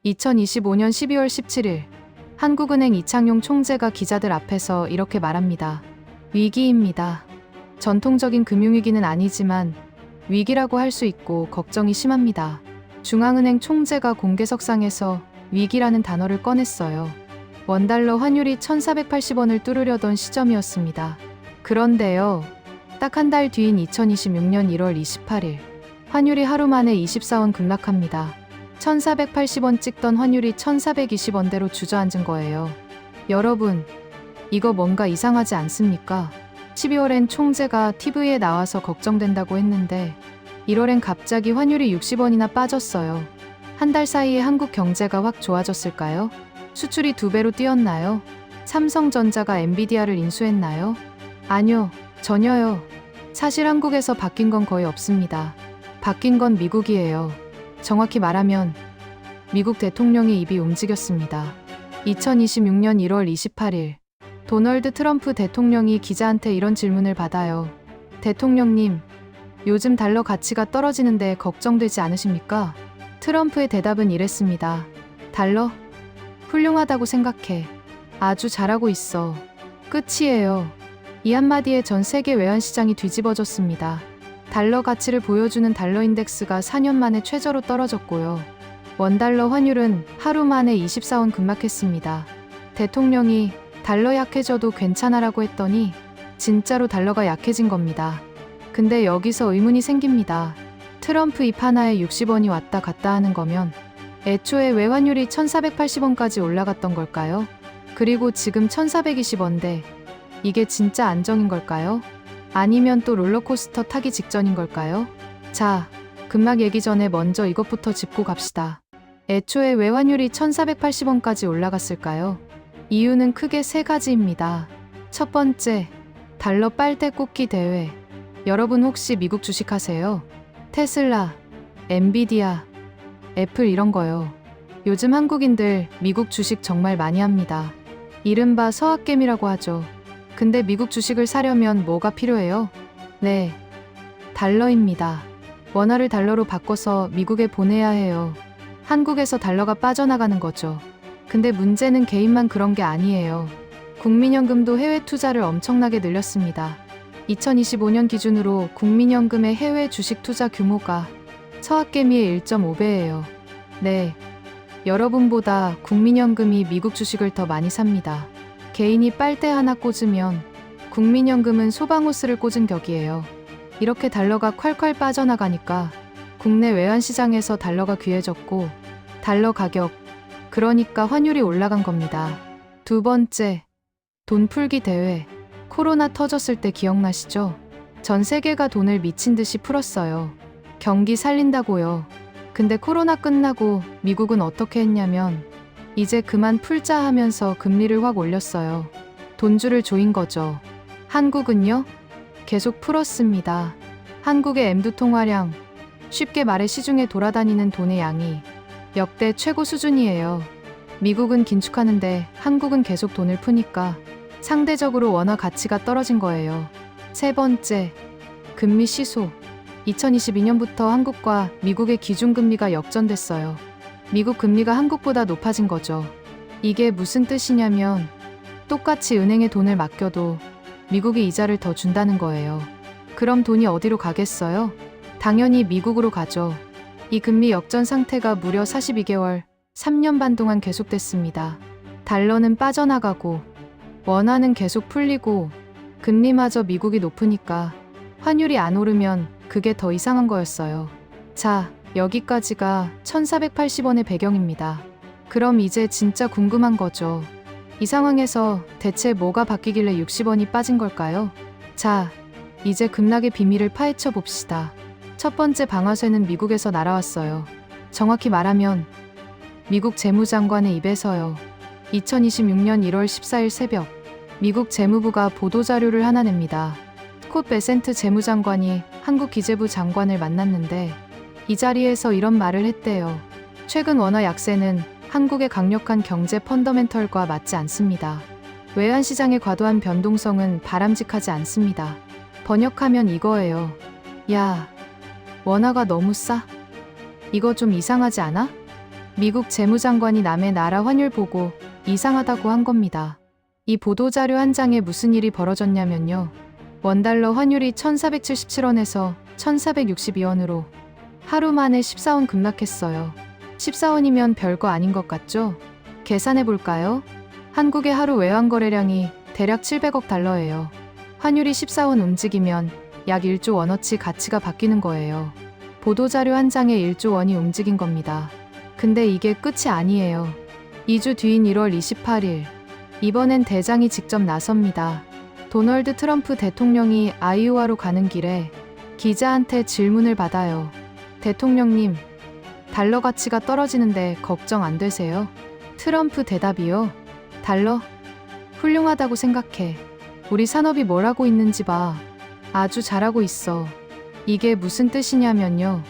2025년 12월 17일 한국은행 이창용 총재가 기자들 앞에서 이렇게 말합니다. 위기입니다. 전통적인 금융위기는 아니지만 위기라고 할 수 있고 걱정이 심합니다. 중앙은행 총재가 공개석상에서 위기라는 단어를 꺼냈어요. 원달러 환율이 1,480원을 뚫으려던 시점이었습니다. 그런데요. 딱 한 달 뒤인 2026년 1월 28일 환율이 하루 만에 24원 급락합니다. 1,480원 찍던 환율이 1,420원대로 주저앉은 거예요. 여러분, 이거 뭔가 이상하지 않습니까? 12월엔 총재가 TV에 나와서 걱정된다고 했는데 1월엔 갑자기 환율이 60원이나 빠졌어요. 한 달 사이에 한국 경제가 확 좋아졌을까요? 수출이 2배로 뛰었나요? 삼성전자가 엔비디아를 인수했나요? 아니요, 전혀요. 사실 한국에서 바뀐 건 거의 없습니다. 바뀐 건 미국이에요. 정확히 말하면 미국 대통령의 입이 움직였습니다. 2026년 1월 28일 도널드 트럼프 대통령이 기자한테 이런 질문을 받아요. 대통령님, 요즘 달러 가치가 떨어지는데 걱정되지 않으십니까? 트럼프의 대답은 이랬습니다. 달러? 훌륭하다고 생각해. 아주 잘하고 있어. 끝이에요. 이 한마디에 전 세계 외환시장이 뒤집어졌습니다. 달러 가치를 보여주는 달러 인덱스가 4년 만에 최저로 떨어졌고요. 원달러 환율은 하루 만에 24원 급락했습니다. 대통령이 달러 약해져도 괜찮아라고 했더니 진짜로 달러가 약해진 겁니다. 근데 여기서 의문이 생깁니다. 트럼프 입 하나에 60원이 왔다 갔다 하는 거면 애초에 왜 환율이 1,480원까지 올라갔던 걸까요? 그리고 지금 1,420원대. 이게 진짜 안정인 걸까요? 아니면 또 롤러코스터 타기 직전인 걸까요? 자, 급락 얘기 전에 먼저 이것부터 짚고 갑시다. 애초에 왜 환율이 1,480원까지 올라갔을까요? 이유는 크게 3가지입니다. 첫 번째, 달러 빨대 꽂기 대회. 여러분 혹시 미국 주식하세요? 테슬라, 엔비디아, 애플 이런 거요. 요즘 한국인들 미국 주식 정말 많이 합니다. 이른바 서학겜이라고 하죠. 근데 미국 주식을 사려면 뭐가 필요해요? 네, 달러입니다. 원화를 달러로 바꿔서 미국에 보내야 해요. 한국에서 달러가 빠져나가는 거죠. 근데 문제는 개인만 그런 게 아니에요. 국민연금도 해외 투자를 엄청나게 늘렸습니다. 2025년 기준으로 국민연금의 해외 주식 투자 규모가 서학개미의 1.5배예요. 네, 여러분보다 국민연금이 미국 주식을 더 많이 삽니다. 개인이 빨대 하나 꽂으면 국민연금은 소방호스를 꽂은 격이에요. 이렇게 달러가 콸콸 빠져나가니까 국내 외환시장에서 달러가 귀해졌고 달러 가격, 그러니까 환율이 올라간 겁니다. 두 번째, 돈 풀기 대회. 코로나 터졌을 때 기억나시죠? 전 세계가 돈을 미친 듯이 풀었어요. 경기 살린다고요. 근데 코로나 끝나고 미국은 어떻게 했냐면 이제 그만 풀자 하면서 금리를 확 올렸어요. 돈줄을 조인 거죠. 한국은요? 계속 풀었습니다. 한국의 M2 통화량, 쉽게 말해 시중에 돌아다니는 돈의 양이 역대 최고 수준이에요. 미국은 긴축하는데 한국은 계속 돈을 푸니까 상대적으로 원화 가치가 떨어진 거예요. 세 번째, 금리 시소. 2022년부터 한국과 미국의 기준금리가 역전됐어요. 미국 금리가 한국보다 높아진 거죠. 이게 무슨 뜻이냐면 똑같이 은행에 돈을 맡겨도 미국이 이자를 더 준다는 거예요. 그럼 돈이 어디로 가겠어요? 당연히 미국으로 가죠. 이 금리 역전 상태가 무려 42개월, 3년 반 동안 계속됐습니다. 달러는 빠져나가고 원화는 계속 풀리고 금리마저 미국이 높으니까 환율이 안 오르면 그게 더 이상한 거였어요. 자, 여기까지가 1,480원의 배경입니다. 그럼 이제 진짜 궁금한 거죠. 이 상황에서 대체 뭐가 바뀌길래 60원이 빠진 걸까요? 자, 이제 급락의 비밀을 파헤쳐 봅시다. 첫 번째 방아쇠는 미국에서 날아왔어요. 정확히 말하면 미국 재무장관의 입에서요. 2026년 1월 14일 새벽, 미국 재무부가 보도자료를 하나 냅니다. 스콧 베센트 재무장관이 한국 기재부 장관을 만났는데 이 자리에서 이런 말을 했대요. 최근 원화 약세는 한국의 강력한 경제 펀더멘털과 맞지 않습니다. 외환시장의 과도한 변동성은 바람직하지 않습니다. 번역하면 이거예요. 야, 원화가 너무 싸? 이거 좀 이상하지 않아? 미국 재무장관이 남의 나라 환율 보고 이상하다고 한 겁니다. 이 보도자료 한 장에 무슨 일이 벌어졌냐면요. 원달러 환율이 1477원에서 1462원으로 하루 만에 14원 급락했어요. 14원이면 별거 아닌 것 같죠? 계산해 볼까요? 한국의 하루 외환 거래량이 대략 700억 달러예요. 환율이 14원 움직이면 약 1조 원어치 가치가 바뀌는 거예요. 보도자료 한 장에 1조 원이 움직인 겁니다. 근데 이게 끝이 아니에요. 2주 뒤인 1월 28일, 이번엔 대장이 직접 나섭니다. 도널드 트럼프 대통령이 아이오와로 가는 길에 기자한테 질문을 받아요. 대통령님, 달러 가치가 떨어지는데 걱정 안 되세요? 트럼프 대답이요. 달러? 훌륭하다고 생각해. 우리 산업이 뭘 하고 있는지 봐. 아주 잘하고 있어. 이게 무슨 뜻이냐면요.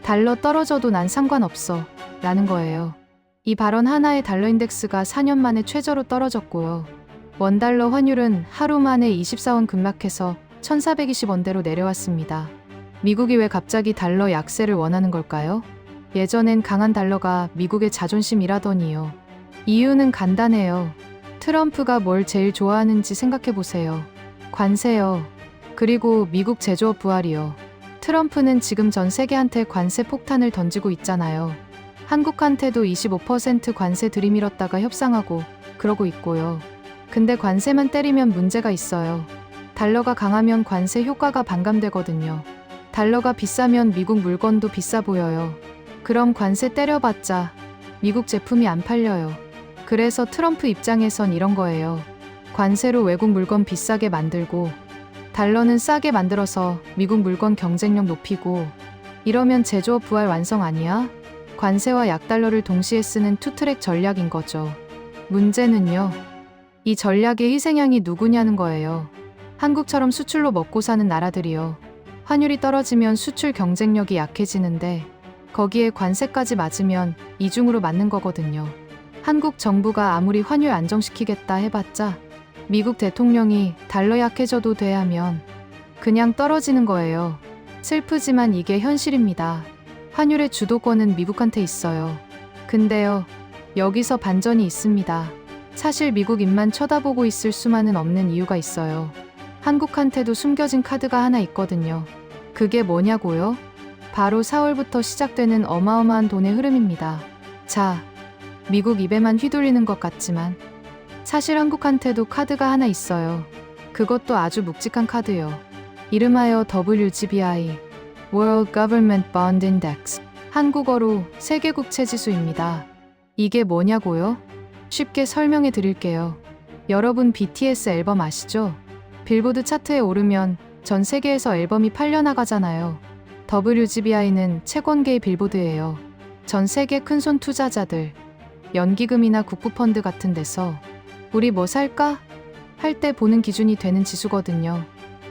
달러 떨어져도 난 상관없어. 라는 거예요. 이 발언 하나에 달러 인덱스가 4년 만에 최저로 떨어졌고요. 원달러 환율은 하루 만에 24원 급락해서 1420원대로 내려왔습니다. 미국이 왜 갑자기 달러 약세를 원하는 걸까요? 예전엔 강한 달러가 미국의 자존심이라더니요. 이유는 간단해요. 트럼프가 뭘 제일 좋아하는지 생각해보세요. 관세요. 그리고 미국 제조업 부활이요. 트럼프는 지금 전 세계한테 관세 폭탄을 던지고 있잖아요. 한국한테도 25% 관세 들이밀었다가 협상하고 그러고 있고요. 근데 관세만 때리면 문제가 있어요. 달러가 강하면 관세 효과가 반감되거든요. 달러가 비싸면 미국 물건도 비싸 보여요. 그럼 관세 때려봤자 미국 제품이 안 팔려요. 그래서 트럼프 입장에선 이런 거예요. 관세로 외국 물건 비싸게 만들고 달러는 싸게 만들어서 미국 물건 경쟁력 높이고 이러면 제조업 부활 완성 아니야? 관세와 약달러를 동시에 쓰는 투트랙 전략인 거죠. 문제는요. 이 전략의 희생양이 누구냐는 거예요. 한국처럼 수출로 먹고 사는 나라들이요. 환율이 떨어지면 수출 경쟁력이 약해지는데 거기에 관세까지 맞으면 이중으로 맞는 거거든요. 한국 정부가 아무리 환율 안정시키겠다 해봤자 미국 대통령이 달러 약해져도 돼 하면 그냥 떨어지는 거예요. 슬프지만 이게 현실입니다. 환율의 주도권은 미국한테 있어요. 근데요, 여기서 반전이 있습니다. 사실 미국 입만 쳐다보고 있을 수만은 없는 이유가 있어요. 한국한테도 숨겨진 카드가 하나 있거든요. 그게 뭐냐고요? 바로 4월부터 시작되는 어마어마한 돈의 흐름입니다. 자, 미국 입에만 휘둘리는 것 같지만 사실 한국한테도 카드가 하나 있어요. 그것도 아주 묵직한 카드요. 이름하여 WGBI, World Government Bond Index, 한국어로 세계국채지수입니다. 이게 뭐냐고요? 쉽게 설명해 드릴게요. 여러분 BTS 앨범 아시죠? 빌보드 차트에 오르면 전 세계에서 앨범이 팔려나가잖아요. WGBI는 채권계의 빌보드예요. 전 세계 큰손 투자자들, 연기금이나 국부펀드 같은 데서 우리 뭐 살까? 할 때 보는 기준이 되는 지수거든요.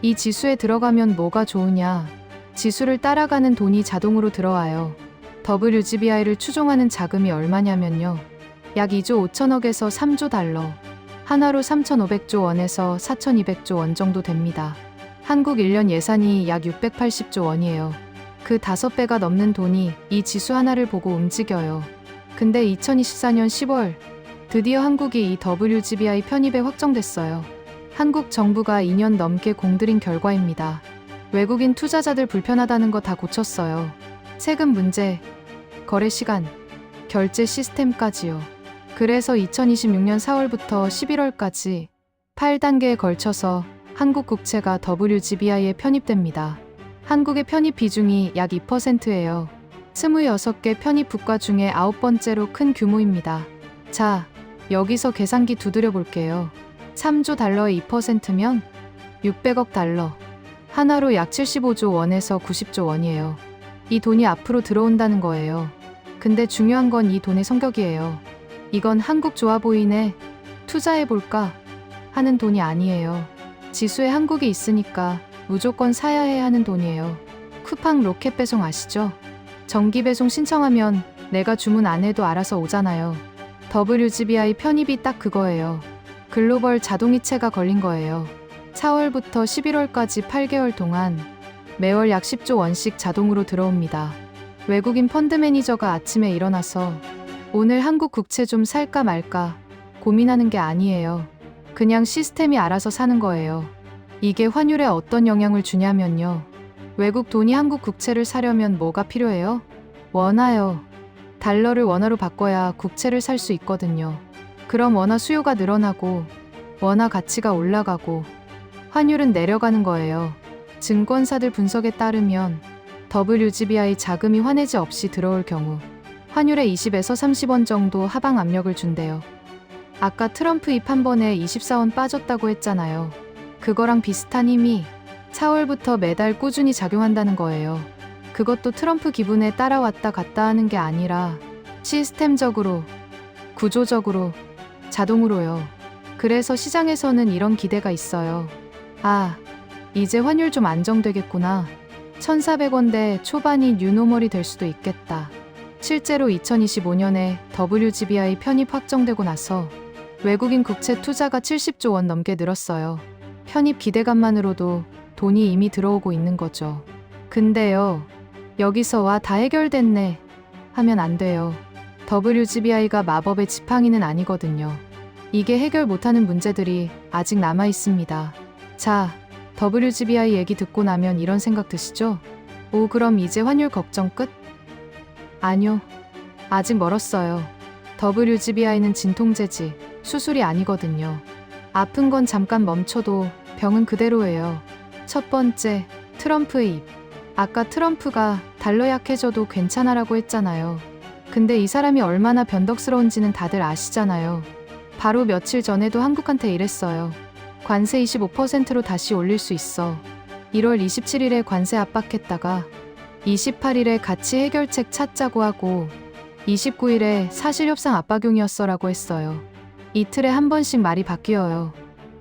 이 지수에 들어가면 뭐가 좋으냐? 지수를 따라가는 돈이 자동으로 들어와요. WGBI를 추종하는 자금이 얼마냐면요. 약 2조 5천억에서 3조 달러, 하나로 3,500조 원에서 4,200조 원 정도 됩니다. 한국 1년 예산이 약 680조 원이에요. 그 5배가 넘는 돈이 이 지수 하나를 보고 움직여요. 근데 2024년 10월 드디어 한국이 이 WGBI 편입에 확정됐어요. 한국 정부가 2년 넘게 공들인 결과입니다. 외국인 투자자들 불편하다는 거 다 고쳤어요. 세금 문제, 거래 시간, 결제 시스템까지요. 그래서 2026년 4월부터 11월까지 8단계에 걸쳐서 한국 국채가 WGBI에 편입됩니다. 한국의 편입 비중이 약 2%예요. 26개 편입 국가 중에 9번째로 큰 규모입니다. 자, 여기서 계산기 두드려 볼게요. 3조 달러의 2%면 600억 달러. 하나로 약 75조 원에서 90조 원이에요. 이 돈이 앞으로 들어온다는 거예요. 근데 중요한 건 이 돈의 성격이에요. 이건 한국 좋아 보이네, 투자해볼까 하는 돈이 아니에요. 지수에 한국이 있으니까 무조건 사야 해 하는 돈이에요. 쿠팡 로켓 배송 아시죠? 정기 배송 신청하면 내가 주문 안 해도 알아서 오잖아요. WGBI 편입이 딱 그거예요. 글로벌 자동이체가 걸린 거예요. 4월부터 11월까지 8개월 동안 매월 약 10조 원씩 자동으로 들어옵니다. 외국인 펀드 매니저가 아침에 일어나서 오늘 한국 국채 좀 살까 말까 고민하는 게 아니에요. 그냥 시스템이 알아서 사는 거예요. 이게 환율에 어떤 영향을 주냐면요. 외국 돈이 한국 국채를 사려면 뭐가 필요해요? 원화요. 달러를 원화로 바꿔야 국채를 살 수 있거든요. 그럼 원화 수요가 늘어나고 원화 가치가 올라가고 환율은 내려가는 거예요. 증권사들 분석에 따르면 WGBI 자금이 환해지 없이 들어올 경우 환율에 20에서 30원 정도 하방 압력을 준대요. 아까 트럼프 입 한 번에 24원 빠졌다고 했잖아요. 그거랑 비슷한 힘이 4월부터 매달 꾸준히 작용한다는 거예요. 그것도 트럼프 기분에 따라 왔다 갔다 하는 게 아니라 시스템적으로, 구조적으로, 자동으로요. 그래서 시장에서는 이런 기대가 있어요. 아, 이제 환율 좀 안정되겠구나. 1,400원대 초반이 뉴노멀이 될 수도 있겠다. 실제로 2025년에 WGBI 편입 확정되고 나서 외국인 국채 투자가 70조 원 넘게 늘었어요. 편입 기대감만으로도 돈이 이미 들어오고 있는 거죠. 근데요, 여기서 와 다 해결됐네 하면 안 돼요. WGBI가 마법의 지팡이는 아니거든요. 이게 해결 못하는 문제들이 아직 남아 있습니다. 자, WGBI 얘기 듣고 나면 이런 생각 드시죠? 오, 그럼 이제 환율 걱정 끝? 아니요. 아직 멀었어요. WGBI는 진통제지, 수술이 아니거든요. 아픈 건 잠깐 멈춰도 병은 그대로예요. 첫 번째, 트럼프의 입. 아까 트럼프가 달러 약해져도 괜찮아라고 했잖아요. 근데 이 사람이 얼마나 변덕스러운지는 다들 아시잖아요. 바로 며칠 전에도 한국한테 이랬어요. 관세 25%로 다시 올릴 수 있어. 1월 27일에 관세 압박했다가 28일에 같이 해결책 찾자고 하고 29일에 사실협상 압박용이었어라고 했어요. 이틀에 한 번씩 말이 바뀌어요.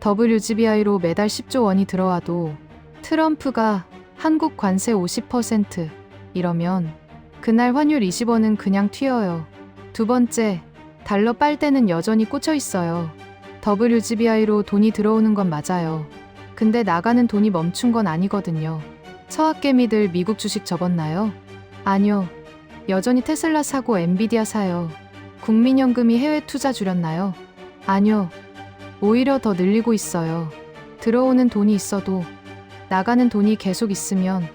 WGBI로 매달 10조 원이 들어와도 트럼프가 한국 관세 50% 이러면 그날 환율 20원은 그냥 튀어요. 두 번째, 달러 빨대는 여전히 꽂혀 있어요. WGBI로 돈이 들어오는 건 맞아요. 근데 나가는 돈이 멈춘 건 아니거든요. 서학개미들 미국 주식 접었나요? 아니요. 여전히 테슬라 사고 엔비디아 사요. 국민연금이 해외 투자 줄였나요? 아니요. 오히려 더 늘리고 있어요. 들어오는 돈이 있어도 나가는 돈이 계속 있으면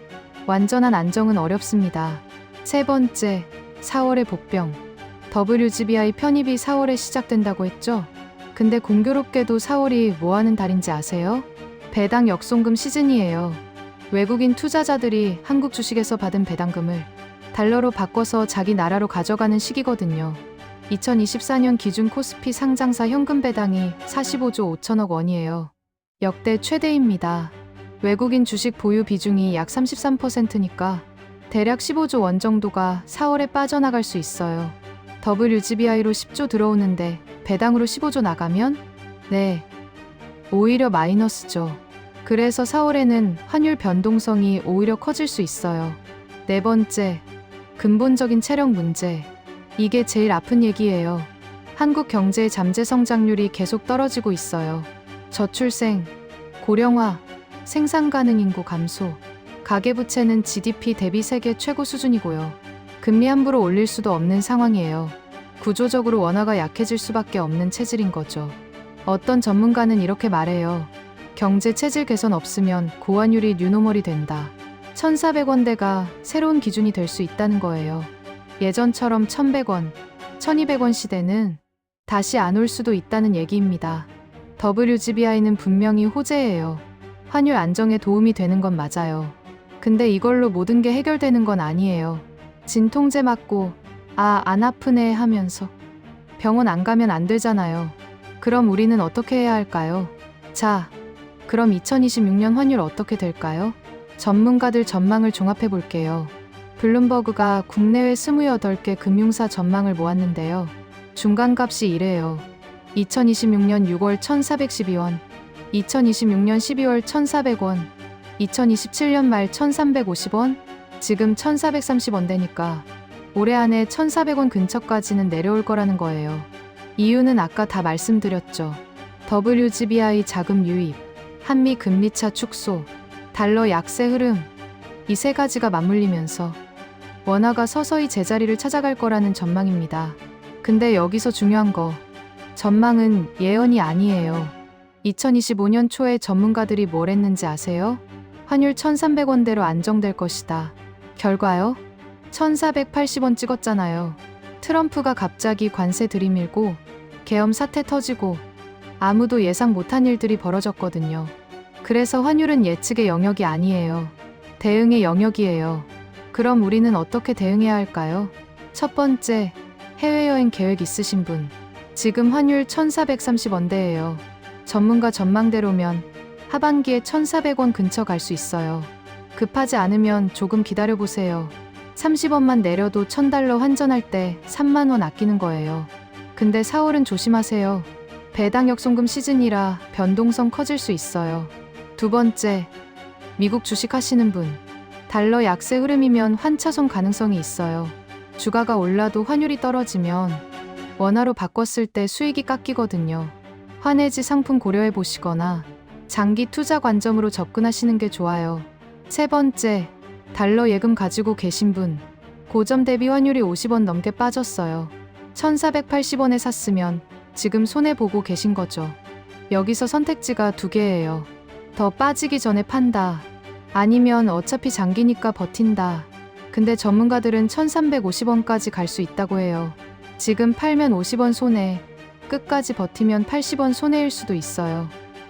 완전한 안정은 어렵습니다. 세 번째, 4월의 복병. WGBI 편입이 4월에 시작된다고 했죠? 근데 공교롭게도 4월이 뭐 하는 달인지 아세요? 배당 역송금 시즌이에요. 외국인 투자자들이 한국 주식에서 받은 배당금을 달러로 바꿔서 자기 나라로 가져가는 시기거든요. 2024년 기준 코스피 상장사 현금 배당이 45조 5천억 원이에요. 역대 최대입니다. 외국인 주식 보유 비중이 약 33%니까 대략 15조 원 정도가 4월에 빠져나갈 수 있어요. WGBI로 10조 들어오는데 배당으로 15조 나가면? 네. 오히려 마이너스죠. 그래서 4월에는 환율 변동성이 오히려 커질 수 있어요. 네 번째, 근본적인 체력 문제. 이게 제일 아픈 얘기예요. 한국 경제의 잠재 성장률이 계속 떨어지고 있어요. 저출생, 고령화, 생산 가능 인구 감소, 가계부채는 GDP 대비 세계 최고 수준이고요. 금리 함부로 올릴 수도 없는 상황이에요. 구조적으로 원화가 약해질 수밖에 없는 체질인 거죠. 어떤 전문가는 이렇게 말해요. 경제 체질 개선 없으면 고환율이 뉴노멀이 된다. 1,400원대가 새로운 기준이 될 수 있다는 거예요. 예전처럼 1,100원, 1,200원 시대는 다시 안 올 수도 있다는 얘기입니다. WGBI는 분명히 호재예요. 환율 안정에 도움이 되는 건 맞아요. 근데 이걸로 모든 게 해결되는 건 아니에요. 진통제 맞고 안 아프네 하면서 병원 안 가면 안 되잖아요. 그럼 우리는 어떻게 해야 할까요? 자, 그럼 2026년 환율 어떻게 될까요? 전문가들 전망을 종합해 볼게요. 블룸버그가 국내외 28개 금융사 전망을 모았는데요. 중간값이 이래요. 2026년 6월 1,412원, 2026년 12월 1,400원, 2027년 말 1,350원, 지금 1,430원대니까 올해 안에 1,400원 근처까지는 내려올 거라는 거예요. 이유는 아까 다 말씀드렸죠. WGBI 자금 유입, 한미 금리차 축소, 달러 약세 흐름, 이 세 가지가 맞물리면서 원화가 서서히 제자리를 찾아갈 거라는 전망입니다. 근데 여기서 중요한 거, 전망은 예언이 아니에요. 2025년 초에 전문가들이 뭘 했는지 아세요? 환율 1,300원대로 안정될 것이다. 결과요? 1,480원 찍었잖아요. 트럼프가 갑자기 관세 들이밀고 계엄 사태 터지고 아무도 예상 못한 일들이 벌어졌거든요. 그래서 환율은 예측의 영역이 아니에요. 대응의 영역이에요. 그럼 우리는 어떻게 대응해야 할까요? 첫 번째, 해외여행 계획 있으신 분. 지금 환율 1,430원대예요. 전문가 전망대로면 하반기에 1,400원 근처 갈 수 있어요. 급하지 않으면 조금 기다려보세요. 30원만 내려도 $1,000 환전할 때 3만 원 아끼는 거예요. 근데 4월은 조심하세요. 배당 역송금 시즌이라 변동성 커질 수 있어요. 두 번째, 미국 주식 하시는 분. 달러 약세 흐름이면 환차손 가능성이 있어요. 주가가 올라도 환율이 떨어지면 원화로 바꿨을 때 수익이 깎이거든요. 환해지 상품 고려해 보시거나 장기 투자 관점으로 접근하시는 게 좋아요. 세 번째, 달러 예금 가지고 계신 분. 고점 대비 환율이 50원 넘게 빠졌어요. 1,480원에 샀으면 지금 손해보고 계신 거죠. 여기서 선택지가 두 개예요. 더 빠지기 전에 판다. 아니면 어차피 장기니까 버틴다. 근데 전문가들은 1,350원까지 갈 수 있다고 해요. 지금 팔면 50원 손해, 끝까지 버티면 80원 손해일 수도 있어요.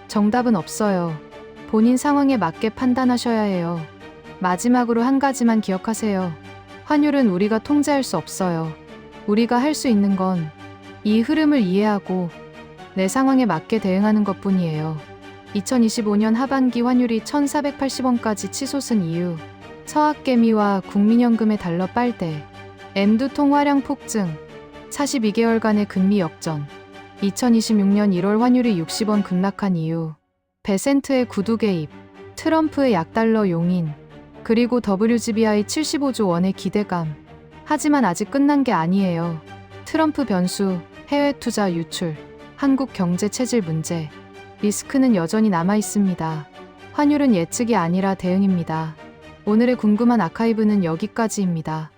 정답은 없어요. 본인 상황에 맞게 판단하셔야 해요. 마지막으로 한 가지만 기억하세요. 환율은 우리가 통제할 수 없어요. 우리가 할 수 있는 건 이 흐름을 이해하고 내 상황에 맞게 대응하는 것뿐이에요. 2025년 하반기 환율이 1,480원까지 치솟은 이유, 서학개미와 국민연금의 달러 빨대, 엔두 통화량 폭증, 42개월간의 금리 역전, 2026년 1월 환율이 60원 급락한 이유, 베센트의 구두 개입, 트럼프의 약달러 용인, 그리고 WGBI 75조 원의 기대감. 하지만 아직 끝난 게 아니에요. 트럼프 변수, 해외 투자 유출, 한국 경제 체질 문제, 리스크는 여전히 남아 있습니다. 환율은 예측이 아니라 대응입니다. 오늘의 궁금한 아카이브는 여기까지입니다.